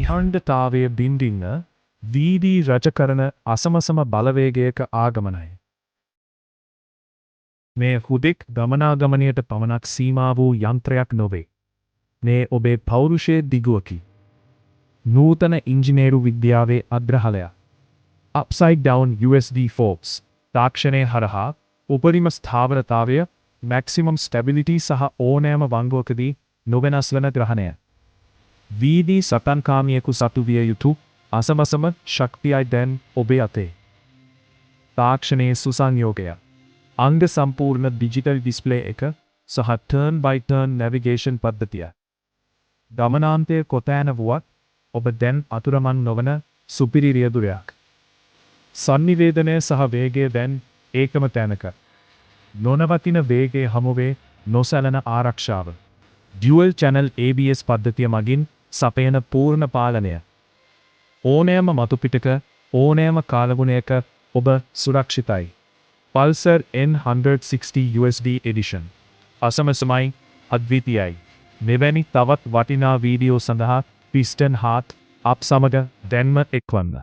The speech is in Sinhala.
විහණ්ඩතාවය බින්දින්න VD රජ කරන අසමසම බලවේගයක ආගමනයි. මේ හුදෙක් ගමනාගමනයට පමණක් සීමා වූ යන්ත්‍රයක් නොවේ. මේ ඔබේ පෞරුෂයේ දිගුවකි. නූතන ඉංජිනේරු විද්‍යාවේ අග්‍රහලයක්. Upside down USD Forbes තාක්ෂණය හරහා උපරිම ස්ථාවරතාවය maximum stability සහ ඕනෑම වංගුවකදී නොවෙනස් වන ග්‍රහණය. VD සටන්කාමියෙකු සතු විය යුතු අසමසම ශක්තියයි දැන් ඔබේ අතේ. තාක්ෂණයේ සුසංයෝගය. අංග සම්පූර්ණ ඩිජිටල් ඩිස්ප්ලේ එක සහ turn by turn navigation පද්ධතිය. ගමනාන්තය කොතෑන වුවත් ඔබ දැන් අතුරමං නොවන සුපිරි රියදුරයක්. සංනිවේදනය සහ වේගය දැන් ඒකම තැනක. නොනවතින වේගයේ හමුවේ නොසැලෙන ආරක්ෂාව. Dual channel ABS පද්ධතිය මගින් සපයන පූර්ණ පාලනය. ඕනෑම මතුපිටක ඕනෑම කාලගුණයක ඔබ සුරක්ෂිතයි. Pulsar N160 USD Edition. අසමසමයි අද්විතීයයි. මෙවැනි තවත් වටිනා වීඩියෝ සඳහා Piston Heart අප් සමග දැන්ම එක්වන්න.